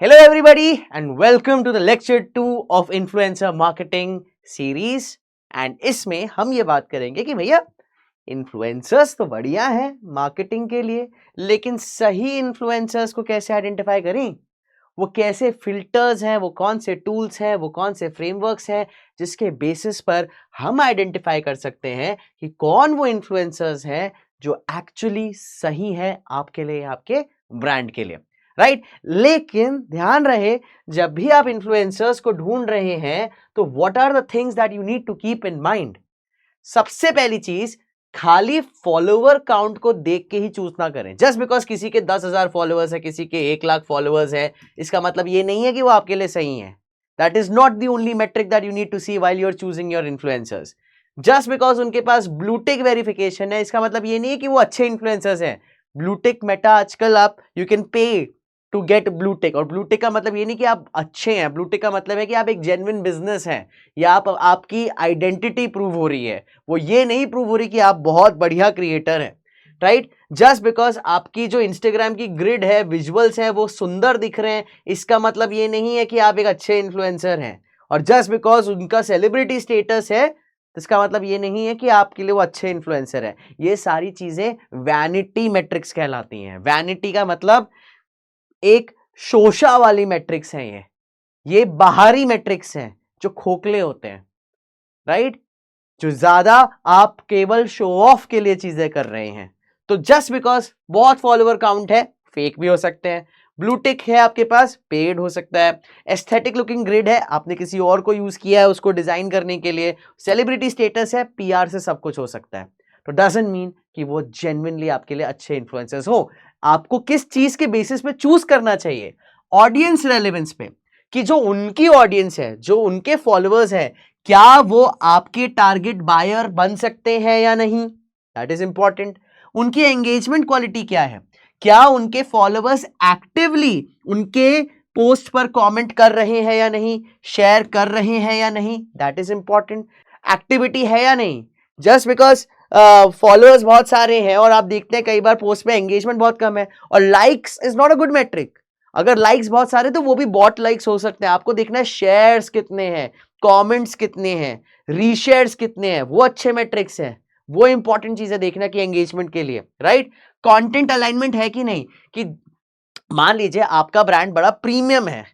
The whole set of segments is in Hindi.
Hello, everybody, and welcome to the lecture 2 of Influencer Marketing Series. And इसमें हम ये बात करेंगे कि भैया इन्फ्लुएंसर्स तो बढ़िया है मार्केटिंग के लिए, लेकिन सही इन्फ्लुएंसर्स को कैसे आइडेंटिफाई करें, वो कैसे फिल्टर्स हैं, वो कौन से टूल्स हैं, वो कौन से फ्रेमवर्क्स हैं जिसके बेसिस पर हम आइडेंटिफाई कर सकते हैं कि कौन वो इन्फ्लुएंसर्स हैं जो एक्चुअली सही है आपके लिए, आपके ब्रांड के लिए, राइट। लेकिन ध्यान रहे, जब भी आप इन्फ्लुएंसर्स को ढूंढ रहे हैं तो what are the things that you need to keep in mind. सबसे पहली चीज, खाली फॉलोवर काउंट को देख के ही चूज ना करें। जस्ट बिकॉज किसी के 10,000 फॉलोअर्स है, किसी के 1 लाख फॉलोअर्स है, इसका मतलब ये नहीं है कि वो आपके लिए सही है। That is not the only metric that you need to see while you are choosing your influencers. Just because उनके पास ब्लूटिक वेरिफिकेशन है, इसका मतलब ये नहीं है कि वो अच्छे इन्फ्लुएंसर्स हैं। ब्लूटिक मेटा आजकल आप you can pay to get blue tick, और ब्लूटिक का मतलब ये नहीं कि आप अच्छे हैं, ब्लूटिक का मतलब है कि आप एक जेन्युइन बिजनेस हैं, या आपकी आइडेंटिटी प्रूव हो रही है। वो ये नहीं प्रूव हो रही कि आप बहुत बढ़िया क्रिएटर हैं, राइट। जस्ट बिकॉज आपकी जो इंस्टाग्राम की ग्रिड है, विजुअल्स हैं, वो सुंदर दिख रहे हैं, इसका मतलब ये नहीं है कि आप एक अच्छे इन्फ्लुएंसर हैं। और जस्ट बिकॉज उनका सेलिब्रिटी स्टेटस है, इसका मतलब ये नहीं है कि आपके लिए वो अच्छे इन्फ्लुएंसर है। ये सारी चीजें वैनिटी मेट्रिक्स कहलाती हैं। वैनिटी का मतलब एक शोषा वाली मैट्रिक्स है। ये बाहरी मैट्रिक्स हैं जो खोखले होते हैं, राइट। जो ज्यादा आप केवल शो ऑफ के लिए चीजें कर रहे हैं। तो जस्ट बिकॉज बहुत फॉलोअर काउंट है, फेक भी हो सकते हैं। ब्लू टिक है आपके पास, पेड हो सकता है। एस्थेटिक लुकिंग ग्रिड है, आपने किसी और को यूज किया है उसको डिजाइन करने के लिए। सेलिब्रिटी स्टेटस है, पीआर से सब कुछ हो सकता है। तो डजंट मीन कि वो जेन्युइनली आपके लिए अच्छे इन्फ्लुएंसर्स हो। आपको किस चीज के बेसिस पे चूज करना चाहिए? ऑडियंस रेलेवेंस पे, कि जो उनकी ऑडियंस है, जो उनके फॉलोअर्स है, क्या वो आपके टारगेट बायर बन सकते हैं या नहीं, दैट इज इंपॉर्टेंट। उनकी एंगेजमेंट क्वालिटी क्या है, क्या उनके फॉलोअर्स एक्टिवली उनके पोस्ट पर कमेंट कर रहे हैं या नहीं, शेयर कर रहे हैं या नहीं, दैट इज इंपॉर्टेंट। एक्टिविटी है या नहीं। जस्ट बिकॉज फॉलोअर्स बहुत सारे हैं और आप देखते हैं कई बार पोस्ट में एंगेजमेंट बहुत कम है, और likes is not a good metric. अगर लाइक्स बहुत सारे तो वो भी बॉट लाइक्स हो सकते हैं। आपको देखना है शेयर्स कितने हैं, कमेंट्स कितने हैं, रीशेयर्स कितने हैं, वो अच्छे मैट्रिक्स हैं। वो इंपॉर्टेंट चीज है देखना कि एंगेजमेंट के लिए, राइट। कंटेंट अलाइनमेंट है कि नहीं, कि मान लीजिए आपका ब्रांड बड़ा प्रीमियम है,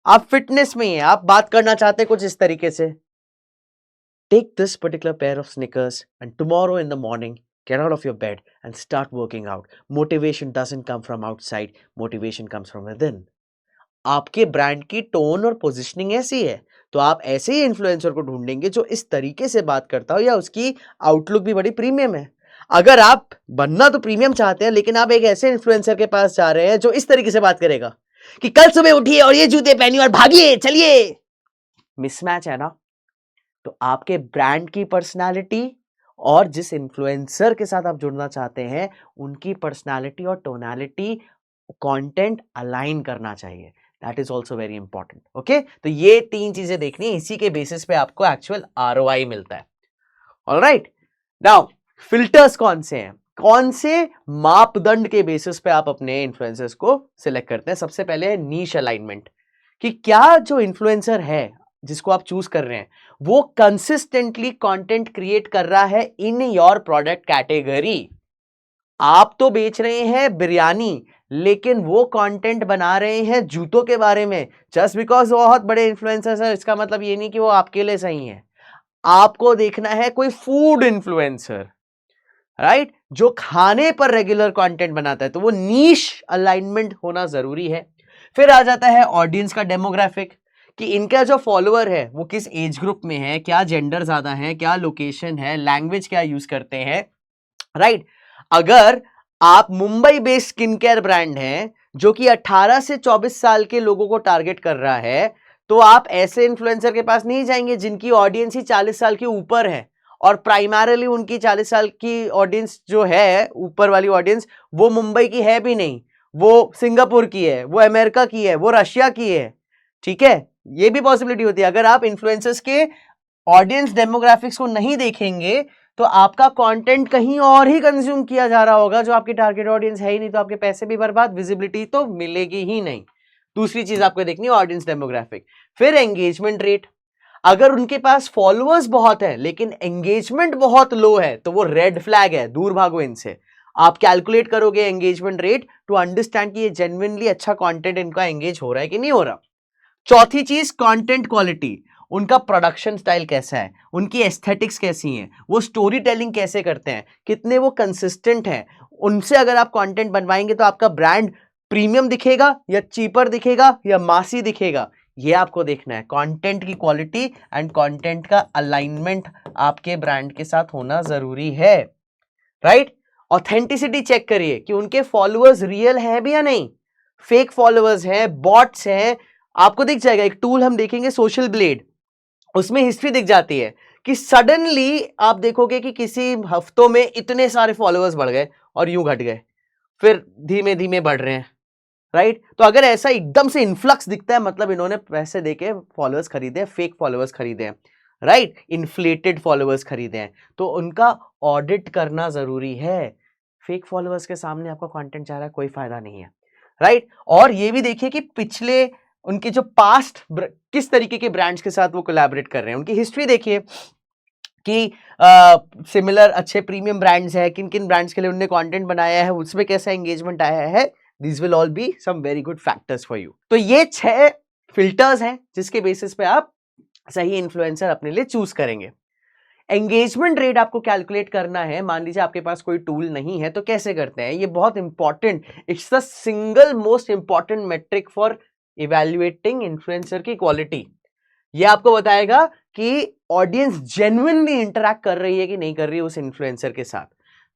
आप फिटनेस में ही हैं, आप बात करना चाहते हैं कुछ इस तरीके से, take this particular pair of sneakers and tomorrow in the morning get out of your bed and start working out. Motivation doesn't come from outside, motivation comes from within. आपके ब्रांड की टोन और पोजिशनिंग ऐसी है, तो आप ऐसे ही इन्फ्लुएंसर को ढूंढेंगे जो इस तरीके से बात करता हो, या उसकी आउटलुक भी बड़ी प्रीमियम है। अगर आप बनना तो प्रीमियम चाहते हैं, लेकिन आप एक ऐसे इन्फ्लुएंसर के पास जा रहे हैं जो इस तरीके से बात करेगा कि कल सुबह उठिए और ये जूते पहनिए और भागिए, चलिए, मिसमैच है ना। तो आपके ब्रांड की पर्सनालिटी और जिस इन्फ्लुएंसर के साथ आप जुड़ना चाहते हैं, उनकी पर्सनालिटी और टोनालिटी, कंटेंट अलाइन करना चाहिए। That is also very important. Okay, तो ये 3 चीजें देखनी है, इसी के बेसिस पे आपको एक्चुअल आरओआई मिलता है। ऑलराइट, नाउ फिल्टर्स कौन से हैं, कौन से मापदंड के बेसिस पे आप अपने इन्फ्लुएंसर्स को सिलेक्ट करते हैं? सबसे पहले है नीश अलाइनमेंट, कि क्या जो इन्फ्लुएंसर है जिसको आप चूज कर रहे हैं वो कंसिस्टेंटली कंटेंट क्रिएट कर रहा है इन योर प्रोडक्ट कैटेगरी। आप तो बेच रहे हैं बिरयानी, लेकिन वो कंटेंट बना रहे हैं जूतों के बारे में। जस्ट बिकॉज वो बहुत बड़े इन्फ्लुएंसर्स हैं, इसका मतलब ये नहीं कि वो आपके लिए सही है। आपको देखना है कोई फूड इन्फ्लुएंसर, राइट, जो खाने पर रेगुलर कंटेंट बनाता है, तो वो नीश अलाइनमेंट होना जरूरी है। फिर आ जाता है ऑडियंस का डेमोग्राफिक, कि इनका जो फॉलोअर है वो किस एज ग्रुप में है, क्या जेंडर ज्यादा है, क्या लोकेशन है, लैंग्वेज क्या यूज करते हैं, राइट। अगर आप Mumbai based skin care brand हैं जो कि 18 से 24 साल के लोगों को टारगेट कर रहा है, तो आप ऐसे इन्फ्लुएंसर के पास नहीं जाएंगे जिनकी ऑडियंस ही 40 साल के ऊपर है, और प्राइमरली उनकी 40 साल की ऑडियंस जो है, ऊपर वाली ऑडियंस, वो मुंबई की है भी नहीं, वो सिंगापुर की है, वो अमेरिका की है, वो रशिया की है। ठीक है, ये भी पॉसिबिलिटी होती है। अगर आप इन्फ्लुएंसर्स के ऑडियंस डेमोग्राफिक्स को नहीं देखेंगे तो आपका कंटेंट कहीं और ही कंज्यूम किया जा रहा होगा जो आपकी टारगेट ऑडियंस है ही नहीं, तो आपके पैसे भी बर्बाद, विजिबिलिटी तो मिलेगी ही नहीं। दूसरी चीज आपको देखनी है ऑडियंस डेमोग्राफिक। फिर एंगेजमेंट रेट, अगर उनके पास फॉलोअर्स बहुत है लेकिन एंगेजमेंट बहुत लो है तो वो रेड फ्लैग है, दूर भागो इनसे। आप कैलकुलेट करोगे एंगेजमेंट रेट टू अंडरस्टैंड कि ये जेन्युइनली अच्छा कंटेंट इनका एंगेज हो रहा है कि नहीं हो रहा। चौथी चीज कंटेंट क्वालिटी, उनका प्रोडक्शन स्टाइल कैसा है, उनकी एस्थेटिक्स कैसी हैं, वो स्टोरी टेलिंग कैसे करते हैं, कितने वो कंसिस्टेंट हैं। उनसे अगर आप कंटेंट बनवाएंगे तो आपका ब्रांड प्रीमियम दिखेगा या चीपर दिखेगा या मासी दिखेगा, ये आपको देखना है। कंटेंट की क्वालिटी एंड कंटेंट का अलाइनमेंट आपके ब्रांड के साथ होना जरूरी है, राइट। ऑथेंटिसिटी चेक करिए कि उनके फॉलोअर्स रियल हैं भी या नहीं, फेक फॉलोअर्स हैं, बॉट्स हैं, आपको दिख जाएगा। एक टूल हम देखेंगे सोशल ब्लेड, उसमें हिस्ट्री दिख जाती है कि सडनली आप देखोगे कि किसी हफ्तों में इतने सारे फॉलोअर्स बढ़ गए और यूं घट गए, फिर धीमे धीमे बढ़ रहे हैं, राइट। तो अगर ऐसा एकदम से इन्फ्लक्स दिखता है मतलब इन्होंने पैसे देके फॉलोअर्स खरीदे हैं, फेक फॉलोअर्स खरीदे हैं, राइट, इन्फ्लेटेड फॉलोअर्स खरीदे हैं, तो उनका ऑडिट करना जरूरी है। फेक फॉलोअर्स के सामने आपका कंटेंट जा रहा है, कोई फायदा नहीं है, राइट। और ये भी देखिए कि पिछले उनके जो पास्ट किस तरीके के ब्रांड्स के साथ वो कोलैबोरेट कर रहे हैं, उनकी हिस्ट्री देखिए कि सिमिलर अच्छे प्रीमियम ब्रांड्स है, किन किन ब्रांड्स के लिए उन्होंने कंटेंट बनाया है, उसमें कैसा एंगेजमेंट आया है। This will all be some very good factors for you. तो ये 6 फिल्टर्स हैं जिसके बेसिस पे आप सही इन्फ्लुएंसर अपने लिए चूज करेंगे। एंगेजमेंट रेट आपको कैलकुलेट करना है, मान लीजिए आपके पास कोई टूल नहीं है तो कैसे करते हैं, ये बहुत important, it's the single most important metric for evaluating influencer की क्वालिटी। ये आपको बताएगा कि ऑडियंस जेन्युइनली इंटरैक्ट कर रही है कि नहीं कर रही है उस इन्फ्लुएंसर के साथ।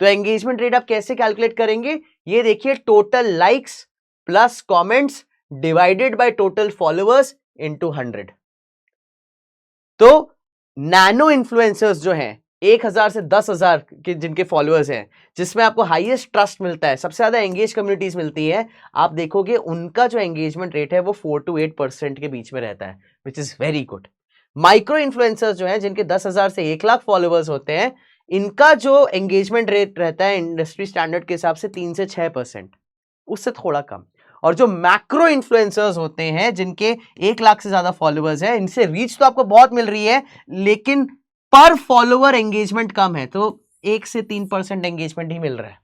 तो एंगेजमेंट रेट आप कैसे कैलकुलेट करेंगे, ये देखिए, total likes plus comments divided by total followers into 100। तो नैनो इन्फ्लुएंसर्स जो हैं 1000 से 10,000 के जिनके फॉलोअर्स हैं, जिसमें आपको हाईएस्ट ट्रस्ट मिलता है, सबसे ज्यादा एंगेज कम्युनिटीज मिलती है, आप देखोगे उनका जो एंगेजमेंट रेट है वो 4 to 8% के बीच में रहता है, which is very good. Micro influencers जो हैं जिनके 10,000 से 1 लाख फॉलोअर्स होते हैं, इनका जो एंगेजमेंट रेट रहता है इंडस्ट्री स्टैंडर्ड के हिसाब से 3 से 6%, उससे थोड़ा कम। और जो मैक्रो इन्फ्लुएंसर्स होते हैं जिनके 1 लाख से ज्यादा फॉलोअर्स हैं, इनसे रीच तो आपको बहुत मिल रही है लेकिन पर फॉलोअर एंगेजमेंट कम है, तो 1 से 3% एंगेजमेंट ही मिल रहा है।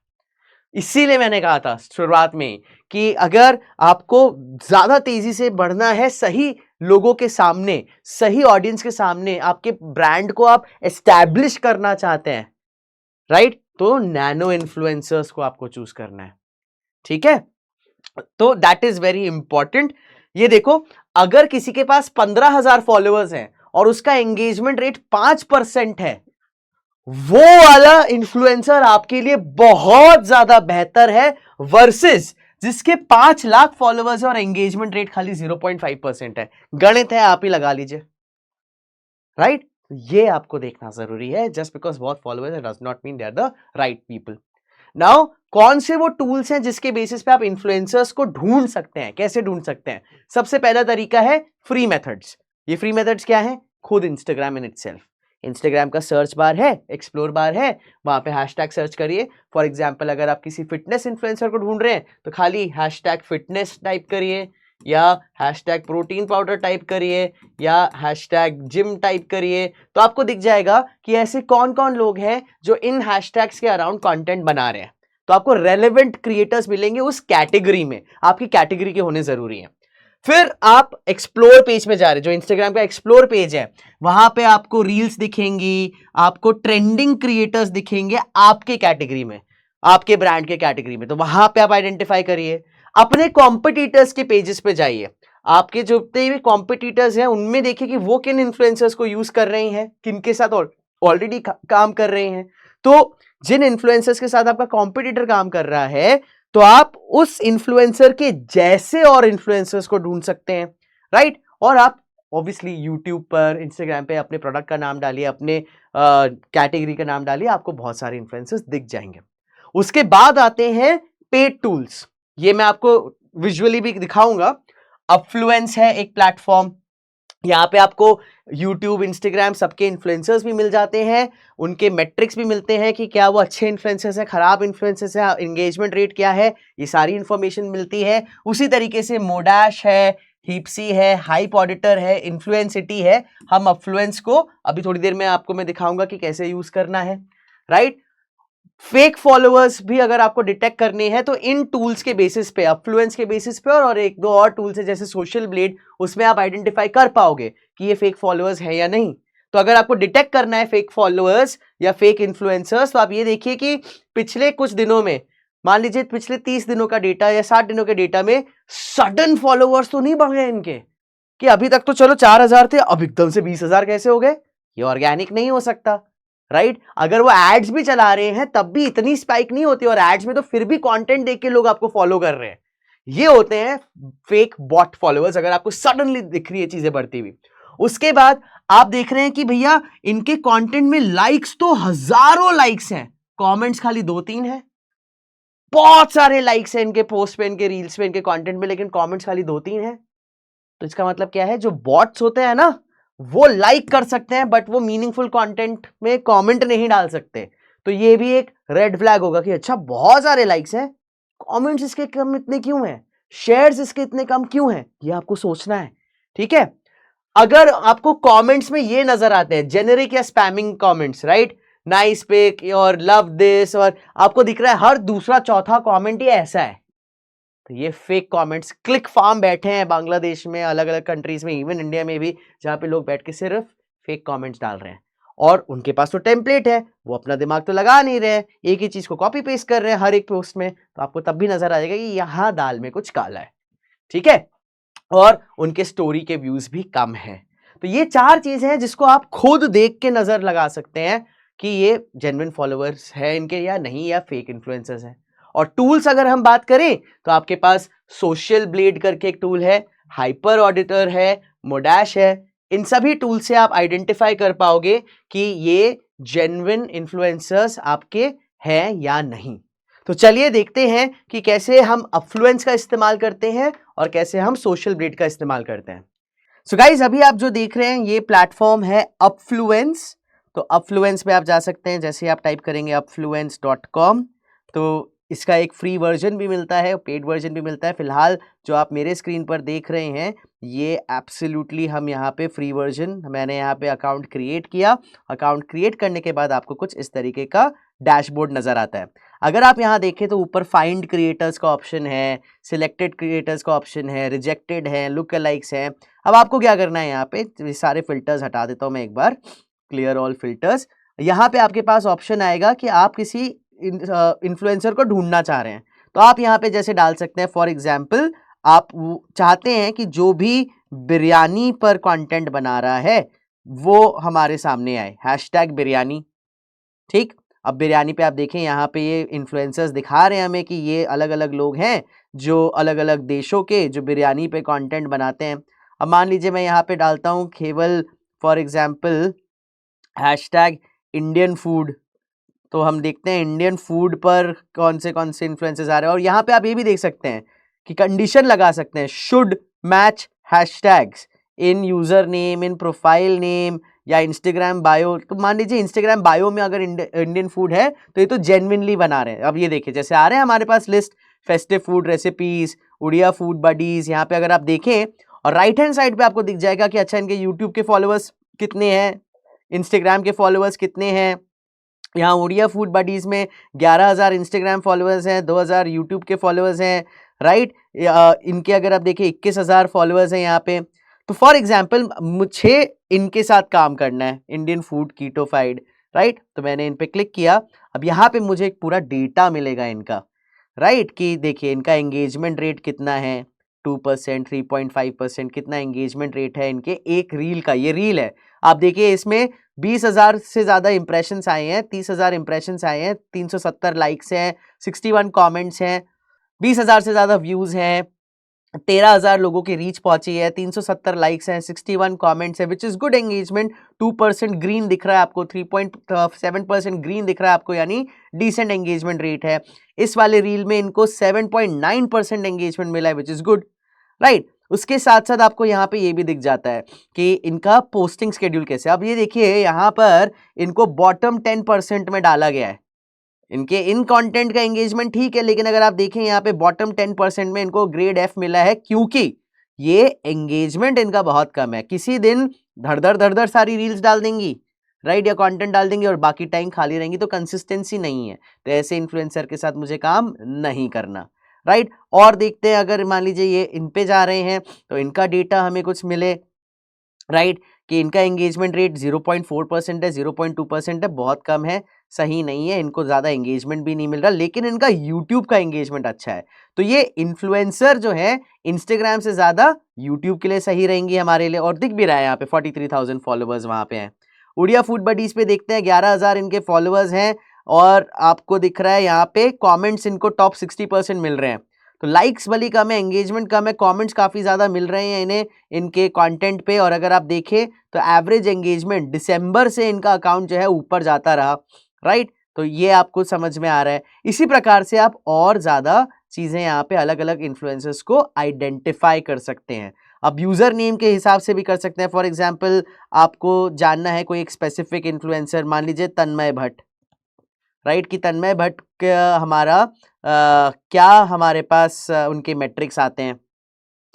इसीलिए मैंने कहा था शुरुआत में कि अगर आपको ज्यादा तेजी से बढ़ना है, सही लोगों के सामने, सही ऑडियंस के सामने आपके ब्रांड को आप एस्टैब्लिश करना चाहते हैं, राइट, तो नैनो इन्फ्लुएंसर्स को आपको चूज करना है, ठीक है। तो दैट इज वेरी इंपॉर्टेंट। ये देखो, अगर किसी के पास 15,000 फॉलोअर्स हैं और उसका एंगेजमेंट रेट 5% है, वो वाला इन्फ्लुएंसर आपके लिए बहुत ज्यादा बेहतर है वर्सेस जिसके 5 लाख फॉलोअर्स है और एंगेजमेंट रेट खाली 0.5% है। गणित है, आप ही लगा लीजिए, राइट। ये आपको देखना जरूरी है। जस्ट बिकॉज बहुत followers does not mean they are the right people. Now कौन से वो टूल्स हैं जिसके बेसिस पे आप इन्फ्लुएंसर्स को ढूंढ सकते हैं, कैसे ढूंढ सकते हैं? सबसे पहला तरीका है फ्री मेथड्स। ये फ्री मेथड्स क्या है? खुद इंस्टाग्राम इन इटसेल्फ। इंस्टाग्राम का सर्च बार है, एक्सप्लोर बार है, वहां पे हैशटैग सर्च करिए। फॉर एग्जांपल अगर आप किसी फिटनेस इन्फ्लुएंसर को ढूंढ रहे हैं तो खाली हैशटैग फिटनेस टाइप करिए, या हैशटैग प्रोटीन पाउडर टाइप करिए, या हैशटैग जिम टाइप करिए, तो आपको दिख जाएगा कि ऐसे कौन कौन लोग हैं जो इन हैशटैग्स के अराउंड कंटेंट बना रहे हैं। तो आपको रेलेवेंट क्रिएटर्स मिलेंगे उस कैटेगरी में, आपकी कैटेगरी के होने जरूरी है। फिर आप एक्सप्लोर पेज में जा रहे हैं, जो इंस्टाग्राम का एक्सप्लोर पेज है, वहां पे आपको रील्स दिखेंगी, आपको ट्रेंडिंग क्रिएटर्स दिखेंगे आपके कैटेगरी में, आपके ब्रांड के कैटेगरी में, तो वहां पे आप आइडेंटिफाई करिए। अपने कॉम्पिटिटर्स के पेजेस पे जाइए, आपके जो भी कॉम्पिटिटर्स हैं उनमें देखिए कि वो किन इन्फ्लुएंसर्स को यूज कर रहे हैं, किन के साथ ऑलरेडी काम कर रहे हैं। तो जिन इन्फ्लुएंसर्स के साथ आपका कॉम्पिटिटर काम कर रहा है, तो आप उस इन्फ्लुएंसर के जैसे और इन्फ्लुएंसर्स को ढूंढ सकते हैं, राइट। और आप ऑब्वियसली यूट्यूब पर, इंस्टाग्राम पे अपने प्रोडक्ट का नाम डालिए, अपने कैटेगरी का नाम डालिए, आपको बहुत सारे इन्फ्लुएंसर्स दिख जाएंगे। उसके बाद आते हैं पेड टूल्स। ये मैं आपको विजुअली भी दिखाऊंगा। अपफ्लुएंस है एक प्लेटफॉर्म, यहाँ पे आपको YouTube, Instagram सबके इन्फ्लुएंसर्स भी मिल जाते हैं, उनके मैट्रिक्स भी मिलते हैं कि क्या वो अच्छे इन्फ्लुएंसर्स हैं, खराब इन्फ्लुएंसर्स हैं, एंगेजमेंट रेट क्या है, ये सारी इन्फॉर्मेशन मिलती है। उसी तरीके से मोडैश है, हीप्सी है, हाइप ऑडिटर है, इन्फ्लुएंसिटी है। हम अफ्लुएंस को अभी थोड़ी देर में आपको मैं दिखाऊंगा कि कैसे यूज करना है, राइट। फेक फॉलोअर्स भी अगर आपको डिटेक्ट करने हैं तो इन टूल्स के बेसिस पे, अफ्लुएंस के बेसिस पे और एक दो और टूल्स है जैसे सोशल ब्लेड, उसमें आप आइडेंटिफाई कर पाओगे कि ये फेक फॉलोअर्स है या नहीं। तो अगर आपको डिटेक्ट करना है फेक फॉलोअर्स या फेक इन्फ्लुएंसर्स, तो आप ये देखिए कि पिछले कुछ दिनों में, मान लीजिए पिछले 30 दिनों का डेटा या 60 दिनों के डेटा में सडन फॉलोअर्स तो नहीं बढ़ गए इनके, कि अभी तक तो चलो 4000 थे, अब एकदम से 20,000 कैसे हो गए। ये ऑर्गेनिक नहीं हो सकता, राइट। अगर वो एड्स भी चला रहे हैं तब भी इतनी स्पाइक नहीं होती, और एड्स में तो फिर भी कंटेंट देख के लोग आपको फॉलो कर रहे हैं। ये होते हैं फेक बॉट फॉलोअर्स, अगर आपको सडनली दिख रही है चीजें बढ़ती हुई। उसके बाद आप देख रहे हैं कि भैया इनके कंटेंट में लाइक्स तो हजारों लाइक्स हैं, कमेंट्स खाली 2-3 है। बहुत सारे लाइक्स हैं इनके पोस्ट पे, इनके रील्स पे, इनके कंटेंट में, लेकिन कमेंट्स खाली 2-3 है। तो इसका मतलब क्या है, जो बॉट्स होते हैं ना, वो लाइक कर सकते हैं बट वो मीनिंगफुल कंटेंट में कमेंट नहीं डाल सकते। तो ये भी एक रेड फ्लैग होगा कि अच्छा बहुत सारे लाइक्स हैं, कमेंट्स इसके कम इतने क्यों हैं, शेयर्स इसके इतने कम क्यों हैं, ये आपको सोचना है, ठीक है। अगर आपको कमेंट्स में ये नजर आते हैं जेनेरिक या spamming comments, right, nice pic और लव दिस, और आपको दिख रहा है हर दूसरा चौथा कमेंट ये ऐसा है, तो ये फेक कमेंट्स। क्लिक फार्म बैठे हैं बांग्लादेश में, अलग अलग कंट्रीज में, इवन इंडिया में भी, जहां पे लोग बैठ के सिर्फ फेक कमेंट्स डाल रहे हैं, और उनके पास तो टेम्पलेट है, वो अपना दिमाग तो लगा नहीं रहे हैं, एक ही चीज को कॉपी पेस्ट कर रहे हैं हर एक पोस्ट में, तो आपको तब भी नजर आ जाएगा कि यहां दाल में कुछ काला है, ठीक है। और उनके स्टोरी के व्यूज भी कम है। तो ये 4 चीजें हैं जिसको आप खुद देख के नजर लगा सकते हैं कि ये जेन्युइन फॉलोअर्स है इनके या नहीं, या फेक इन्फ्लुएंसर्स हैं। और टूल्स अगर हम बात करें तो आपके पास सोशल ब्लेड करके एक टूल है, हाइपर ऑडिटर है, मोडैश है। इन सभी टूल से आप आइडेंटिफाई कर पाओगे कि ये जेन्युइन इन्फ्लुएंसर्स आपके हैं या नहीं। तो चलिए देखते हैं कि कैसे हम अफ्लुएंस का इस्तेमाल करते हैं और कैसे हम सोशल ब्लेड का इस्तेमाल करते हैं। सो गाइज, अभी आप जो देख रहे हैं ये प्लेटफॉर्म है अपफ्लुएंस। तो अपफ्लुएंस पे आप जा सकते हैं, जैसे आप टाइप करेंगे upfluence.com, तो इसका एक फ्री वर्जन भी मिलता है, पेड वर्जन भी मिलता है। फिलहाल जो आप मेरे स्क्रीन पर देख रहे हैं ये एब्सोल्युटली हम यहाँ पे फ्री वर्जन, मैंने यहाँ पे अकाउंट क्रिएट किया। अकाउंट क्रिएट करने के बाद आपको कुछ इस तरीके का डैशबोर्ड नजर आता है। अगर आप यहाँ देखें तो ऊपर फाइंड क्रिएटर्स का ऑप्शन है, सिलेक्टेड क्रिएटर्स का ऑप्शन है, रिजेक्टेड है, लुक अलाइक्स है। अब आपको क्या करना है, यहाँ पे सारे फिल्टर्स हटा देता हूँ मैं एक बार, क्लियर ऑल फिल्टर्स। यहाँ पे आपके पास ऑप्शन आएगा कि आप किसी इन्फ्लुएंसर को ढूंढना चाह रहे हैं, तो आप यहाँ पे जैसे डाल सकते हैं, फॉर एग्जाम्पल आप चाहते हैं कि जो भी बिरयानी पर कंटेंट बना रहा है वो हमारे सामने आए, हैशटैग बिरयानी, ठीक। अब बिरयानी पे आप देखें, यहाँ पे ये इन्फ्लुएंसर्स दिखा रहे हैं हमें कि ये अलग अलग लोग हैं जो अलग अलग देशों के, जो बिरयानी पे कंटेंट बनाते हैं। अब मान लीजिए मैं यहाँ पे डालता हूँ केवल for example hashtag Indian food, तो हम देखते हैं इंडियन फूड पर कौन से इन्फ्लुएंसर्स आ रहे हैं। और यहाँ पे आप ये भी देख सकते हैं कि कंडीशन लगा सकते हैं, should match hashtags in user name, in profile name या इंस्टाग्राम बायो। तो मान लीजिए इंस्टाग्राम बायो में अगर इंडियन फूड है तो ये तो जेन्युइनली बना रहे हैं। अब ये देखिए जैसे आ रहे हैं हमारे पास list, festive food recipes, Odia food buddies. यहाँ पे अगर आप देखें और राइट हैंड साइड पे आपको दिख जाएगा कि अच्छा इनके यूट्यूब के फॉलोअर्स कितने हैं, इंस्टाग्राम के फॉलोअर्स कितने हैं। यहाँ उड़िया फूड बडीज में 11,000 इंस्टाग्राम फॉलोअर्स हैं, 2,000 यूट्यूब के फॉलोअर्स हैं, राइट। इनके अगर आप देखें 21,000 फॉलोअर्स हैं यहाँ पे। तो फॉर एग्जाम्पल मुझे इनके साथ काम करना है, इंडियन फूड कीटोफाइड, राइट। तो मैंने इन पे क्लिक किया। अब यहाँ पे मुझे एक पूरा डेटा मिलेगा इनका, राइट, कि देखिए इनका एंगेजमेंट रेट कितना है, 2%, 3.5%, कितना एंगेजमेंट रेट है इनके एक रील का। ये रील है, आप देखिए इसमें 20,000 से ज्यादा इंप्रेशंस आए हैं, 30,000 इंप्रेशंस आए हैं, 370 लाइक्स हैं, 61 कमेंट्स हैं, 20,000 से ज्यादा व्यूज हैं, 13,000 लोगों की रीच पहुंची है, 370 लाइक्स हैं, 61 कमेंट्स है, which is good engagement. 2% green दिख रहा है आपको, 3.7% ग्रीन दिख रहा है आपको, यानी डिसेंट एंगेजमेंट रेट है। इस वाले रील में इनको 7.9% एंगेजमेंट मिला है, विच इज गुड, राइट। उसके साथ साथ आपको यहाँ पे ये भी दिख जाता है कि इनका पोस्टिंग शेड्यूल कैसे। अब ये देखिए यहाँ पर इनको बॉटम 10% में डाला गया है। इनके इन कंटेंट का एंगेजमेंट ठीक है, लेकिन अगर आप देखें यहाँ पे बॉटम 10% में इनको ग्रेड F मिला है, क्योंकि ये एंगेजमेंट इनका बहुत कम है। किसी दिन धड़ धड़ सारी रील्स डाल देंगी, राइट, या कंटेंट डाल देंगी और बाकी टाइम खाली रहेंगी, तो कंसिस्टेंसी नहीं है। तो ऐसे इन्फ्लुएंसर के साथ मुझे काम नहीं करना, राइट। और देखते हैं, अगर मान लीजिए ये इन पे जा रहे हैं तो इनका डेटा हमें कुछ मिले, राइट, कि इनका एंगेजमेंट रेट 0.4% है, 0.2% है, बहुत कम है, सही नहीं है, इनको ज़्यादा एंगेजमेंट भी नहीं मिल रहा, लेकिन इनका यूट्यूब का एंगेजमेंट अच्छा है। तो ये इन्फ्लुएंसर जो है इंस्टाग्राम से ज़्यादा यूट्यूब के लिए सही रहेंगी हमारे लिए, और दिख भी रहा है यहाँ पे 43,000 फॉलोअर्स वहाँ पे हैं। उड़िया फूड बडीज पे देखते हैं 11,000 इनके फॉलोअर्स हैं, और आपको दिख रहा है यहाँ पे कॉमेंट्स इनको टॉप 60% मिल रहे हैं। तो लाइक्स भली कम है, एंगेजमेंट कम है, कमेंट्स काफ़ी ज़्यादा मिल रहे हैं इन्हें इनके कंटेंट पे। और अगर आप देखें तो एवरेज एंगेजमेंट दिसंबर से इनका अकाउंट जो है ऊपर जाता रहा, राइट। तो ये आपको समझ में आ रहा है। इसी प्रकार से आप और ज़्यादा चीज़ें यहाँ पे अलग अलग इन्फ्लुएंसर्स को आइडेंटिफाई कर सकते हैं। अब यूज़र नेम के हिसाब से भी कर सकते हैं। फॉर एग्जाम्पल आपको जानना है कोई एक स्पेसिफिक इन्फ्लुएंसर, मान लीजिए तन्मय भट्ट, राइट, कि तन्मय भट्ट का हमारा क्या हमारे पास उनके मेट्रिक्स आते हैं,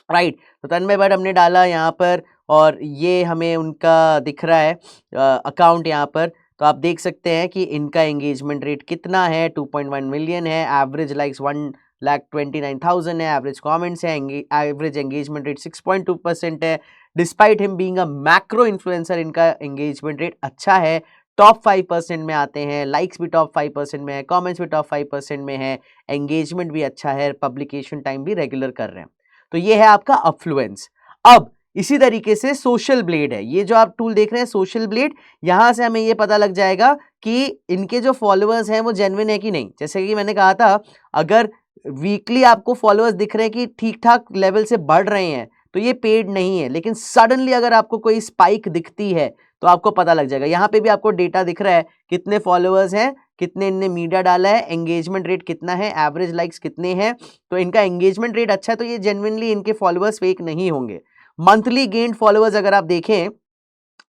राइट। तो तन्मय भट्ट हमने डाला यहाँ पर और ये हमें उनका दिख रहा है अकाउंट यहाँ पर। तो आप देख सकते हैं कि इनका एंगेजमेंट रेट कितना है, 2.1 मिलियन है, एवरेज लाइक्स 1,29,000 है, एवरेज कमेंट्स है, एवरेज एंगेजमेंट रेट 6.2% है। Despite him being a macro influencer इनका एंगेजमेंट रेट अच्छा है, टॉप 5% में आते हैं, लाइक्स भी टॉप 5% में है, कमेंट्स भी टॉप 5% में है, एंगेजमेंट भी अच्छा है, पब्लिकेशन टाइम भी रेगुलर कर रहे हैं। तो ये है आपका अफ्लुएंस। अब इसी तरीके से सोशल ब्लेड है, ये जो आप टूल देख रहे हैं सोशल ब्लेड, यहां से हमें ये पता लग जाएगा कि इनके जो फॉलोअर्स हैं वो जेन्युइन है कि नहीं। जैसे कि मैंने कहा था, अगर वीकली आपको फॉलोअर्स दिख रहे हैं कि ठीक ठाक लेवल से बढ़ रहे हैं तो ये पेड नहीं है, लेकिन सडनली अगर आपको कोई स्पाइक दिखती है तो आपको पता लग जाएगा। यहाँ पे भी आपको डेटा दिख रहा है, कितने फॉलोअर्स हैं, कितने इनने मीडिया डाला है, एंगेजमेंट रेट कितना है, एवरेज लाइक्स कितने हैं। तो इनका एंगेजमेंट रेट अच्छा है, तो ये जेन्युइनली इनके फॉलोअर्स फेक नहीं होंगे। मंथली गेन्ड फॉलोअर्स अगर आप देखें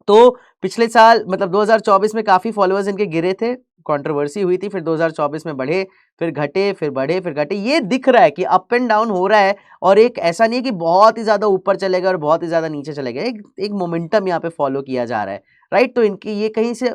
तो पिछले साल मतलब 2024 में काफी फॉलोअर्स इनके गिरे थे, कंट्रोवर्सी हुई थी, फिर 2024 में बढ़े, फिर घटे, फिर बढ़े, फिर घटे। ये दिख रहा है कि अप एंड डाउन हो रहा है, और एक ऐसा नहीं है कि बहुत ही ज्यादा ऊपर चलेगा और बहुत ही ज्यादा नीचे चलेगा, एक मोमेंटम यहाँ पे फॉलो किया जा रहा है, राइट। तो इनकी ये कहीं से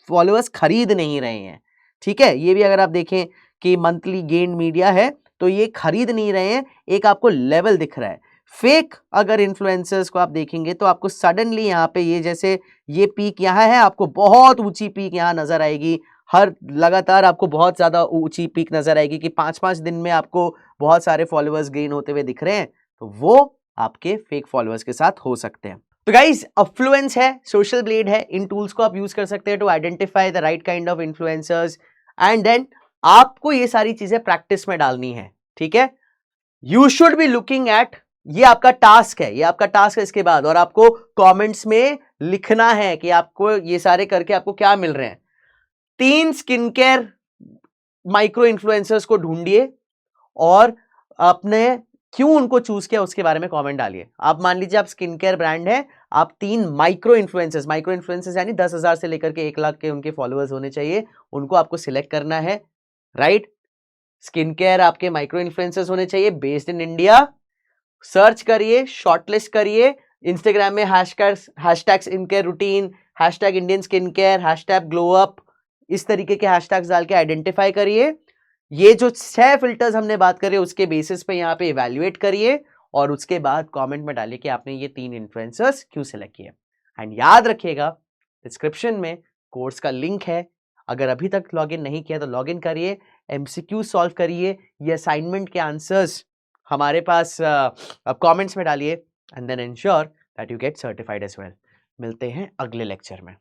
फॉलोअर्स खरीद नहीं रहे हैं, ठीक है। ये भी अगर आप देखें कि मंथली गेन मीडिया है तो ये खरीद नहीं रहे हैं, एक आपको लेवल दिख रहा है। फेक अगर इन्फ्लुएंसर्स को आप देखेंगे तो आपको सडनली यहाँ पे ये जैसे ये पीक यहाँ है, आपको बहुत ऊंची पीक यहाँ नजर आएगी, हर लगातार आपको बहुत ज्यादा ऊंची पीक नजर आएगी कि 5-5 दिन में आपको बहुत सारे फॉलोअर्स गेन होते हुए दिख रहे हैं, तो वो आपके फेक फॉलोअर्स के साथ हो सकते हैं। तो गाइस, अफ्लुएंस है, सोशल ब्लेड है, इन टूल्स को आप यूज कर सकते हैं to identify the right kind of influencers, and then आपको ये सारी चीजें प्रैक्टिस में डालनी है, ठीक है। You should be looking at, ये आपका टास्क है, ये आपका टास्क है इसके बाद, और आपको कमेंट्स में लिखना है कि आपको ये सारे करके आपको क्या मिल रहे हैं। 3 स्किन केयर माइक्रो इन्फ्लुएंसर्स को ढूंढिए और आपने क्यों उनको चूज किया उसके बारे में कमेंट डालिए। आप मान लीजिए आप स्किन केयर ब्रांड है, आप 3 माइक्रो इन्फ्लुएंसर्स यानी 10,000 से लेकर के 1 लाख के उनके फॉलोअर्स होने चाहिए, उनको आपको सिलेक्ट करना है, राइट। स्किन केयर आपके माइक्रो इन्फ्लुएंसर्स होने चाहिए, बेस्ड इन इंडिया। सर्च करिए, शॉर्टलिस्ट करिए, इंस्टाग्राम में hashtag skin care routine, hashtag Indian skin care, hashtag glow up, इस तरीके के हैशटैग्स डाल के आइडेंटिफाई करिए। ये जो 6 फिल्टर्स हमने बात करें उसके बेसिस पे यहाँ पे इवैल्यूएट करिए, और उसके बाद कमेंट में डालिए कि आपने ये 3 इन्फ्लुएंसर्स क्यों सिलेक्ट किए। एंड याद रखिएगा, डिस्क्रिप्शन में कोर्स का लिंक है, अगर अभी तक लॉगिन नहीं किया तो लॉगिन करिए, एमसीक्यू सॉल्व करिए, ये असाइनमेंट के आंसर्स हमारे पास अब कमेंट्स में डालिए, and then ensure that you get certified as well. मिलते हैं अगले लेक्चर में।